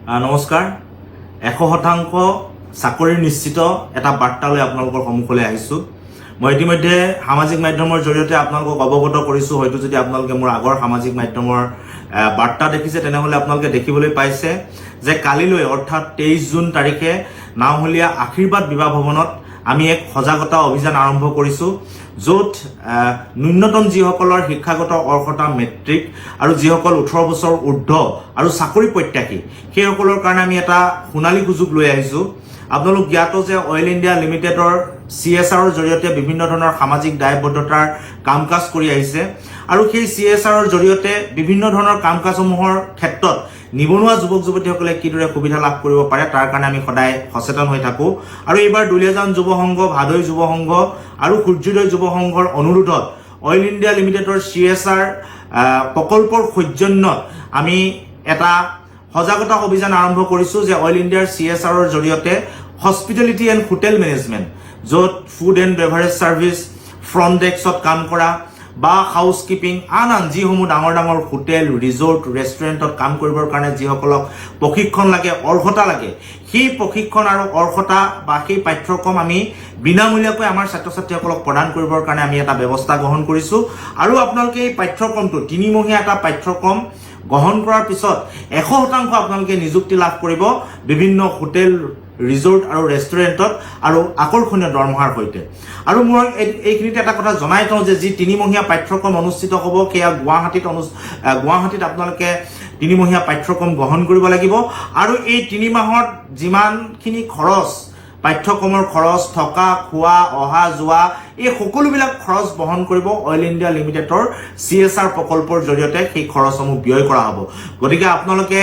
নমস্কাৰ 100% চাকৰি নিশ্চিত এটা বাৰ্তালৈ আপোনালোকৰ সন্মুখলৈ আহিছোঁ। মই ইতিমধ্যে সামাজিক মাধ্যমৰ জৰিয়তে আপোনালোকক অৱগত কৰিছোঁ। হয়তো যদি আপোনালোকে মোৰ আগৰ সামাজিক মাধ্যমৰ বাৰ্তা দেখিছে তেনেহ'লে আপোনালোকে দেখিবলৈ পাইছে যে কালিলৈ অৰ্থাৎ 23 জুন তাৰিখে নাওহলীয়া আশীৰ্বাদ বিবাহ ভৱনত আমি এক সজাগতা অভিযান আৰম্ভ কৰিছোঁ, য'ত ন্যূনতম যিসকলৰ শিক্ষাগত অৰ্হতা মেট্ৰিক আৰু যিসকল 18 বছৰ ঊৰ্ধ্ব আৰু চাকৰি প্ৰত্যাশী সেইসকলৰ কাৰণে আমি এটা সোণালী সুযোগ লৈ আহিছোঁ। আপোনালোক জ্ঞাত যে অইল ইণ্ডিয়া লিমিটেডৰ CSRৰ জৰিয়তে বিভিন্ন ধৰণৰ সামাজিক দায়বদ্ধতাৰ কাম কাজ কৰি আহিছে আৰু সেই CSRৰ জৰিয়তে বিভিন্ন ধৰণৰ কাম কাজসমূহৰ ক্ষেত্ৰত নিবনুৱা যুৱক যুৱতীসকলে কিদৰে সুবিধা লাভ কৰিব পাৰে তাৰ কাৰণে আমি সদায় সচেতন হৈ থাকোঁ। আৰু এইবাৰ দুলীয়াজান যুৱ সংঘ, ভাদৈ যুৱ সংঘ আৰু সূৰ্যোদয় যুৱ সংঘৰ অনুৰোধত অইল ইণ্ডিয়া লিমিটেডৰ CSR প্ৰকল্পৰ সৌজন্যত আমি এটা সজাগতা অভিযান আৰম্ভ কৰিছোঁ যে অইল ইণ্ডিয়াৰ CSRৰ জৰিয়তে হস্পিটেলিটি এণ্ড হোটেল মেনেজমেণ্ট, য'ত food and beverage service, front ডেস্কত কাম কৰা বা হাউচ কিপিং, আন যিসমূহ ডাঙৰ ডাঙৰ হোটেল, ৰিজৰ্ট, ৰেষ্টুৰেণ্টত কাম কৰিবৰ কাৰণে যিসকলক প্ৰশিক্ষণ লাগে, অৰ্হতা লাগে, সেই প্ৰশিক্ষণ আৰু অৰ্হতা বা সেই পাঠ্যক্ৰম আমি বিনামূলীয়াকৈ আমাৰ ছাত্ৰ ছাত্ৰীসকলক প্ৰদান কৰিবৰ কাৰণে আমি এটা ব্যৱস্থা গ্ৰহণ কৰিছোঁ। আৰু আপোনালোকে এই পাঠ্যক্ৰমটো 3 মহীয়া এটা পাঠ্যক্ৰম গ্ৰহণ কৰাৰ পিছত 100% আপোনালোকে নিযুক্তি লাভ কৰিব বিভিন্ন হোটেল, ৰিজৰ্ট আৰু ৰেষ্টুৰেণ্টত আৰু আকৰ্ষণীয় দৰমহাৰ সৈতে। আৰু মই এইখিনিতে এটা কথা জনাই থওঁ যে যি 3 মহীয়া পাঠ্যক্ৰম অনুষ্ঠিত হ'ব সেয়া গুৱাহাটীত আপোনালোকে 3 মহীয়া পাঠ্যক্ৰম গ্ৰহণ কৰিব লাগিব। আৰু এই 3 মাহত যিমানখিনি খৰচ, পাঠ্যক্ৰমৰ খৰচ, থকা খোৱা, অহা যোৱা, এই সকলোবিলাক খৰচ বহন কৰিব অইল ইণ্ডিয়া লিমিটেডৰ CSR প্ৰকল্পৰ জৰিয়তে সেই খৰচসমূহ ব্যয় কৰা হ'ব। গতিকে আপোনালোকে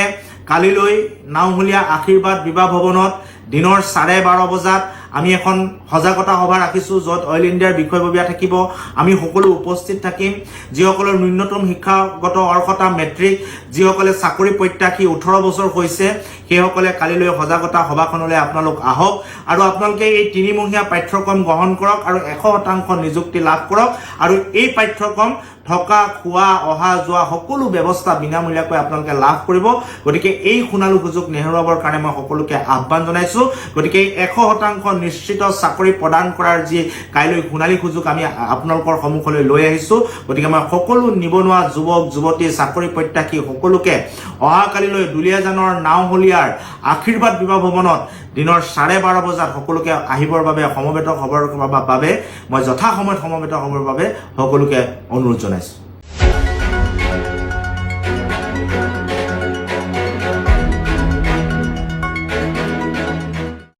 কালিলৈ নাওহলীয়া আশীৰ্বাদ বিবাহ ভৱনত দিনৰ 12:30 বজাত আমি এখন সজাগতা সভা ৰাখিছোঁ, য'ত অইল ইণ্ডিয়াৰ বিষয়ববীয়া থাকিব, আমি সকলো উপস্থিত থাকিম। যিসকলৰ ন্যূনতম শিক্ষাগত অৰ্হতা মেট্ৰিক, যিসকলে চাকৰি প্ৰত্যাশী 18 বছৰ হৈছে, সেইসকলে কালিলৈ সজাগতা সভাখনলৈ আপোনালোক আহক আৰু আপোনালোকে এই 3 মহীয়া পাঠ্যক্ৰম গ্ৰহণ কৰক আৰু 100% নিযুক্তি লাভ কৰক। আৰু এই পাঠ্যক্ৰম থকা খোৱা, অহা যোৱা সকলো ব্যৱস্থা বিনামূলীয়াকৈ আপোনালোকে লাভ কৰিব। গতিকে এই সোণালী সুযোগ নেহেৰুৱাবৰ কাৰণে মই সকলোকে আহ্বান জনাইছোঁ। গতিকে 100% নিশ্চিত চাকৰি প্ৰদান কৰাৰ যি কাইলৈ সোণালী সুযোগ আমি আপোনালোকৰ সন্মুখলৈ লৈ আহিছোঁ। গতিকে মই সকলো নিবনুৱা যুৱক যুৱতী, চাকৰি প্ৰত্যাশী সকলোকে অহাকালিলৈ দুলীয়াজানৰ নাওহলীয়াৰ আশীৰ্বাদ বিবাহ ভৱনত দিনৰ 12:30 বজাত সকলোকে আহিবৰ বাবে সমবেত হ'বৰ বাবে মই যথাসময়ত সমবেত হ'বৰ বাবে সকলোকে অনুৰোধ জনাইছোঁ।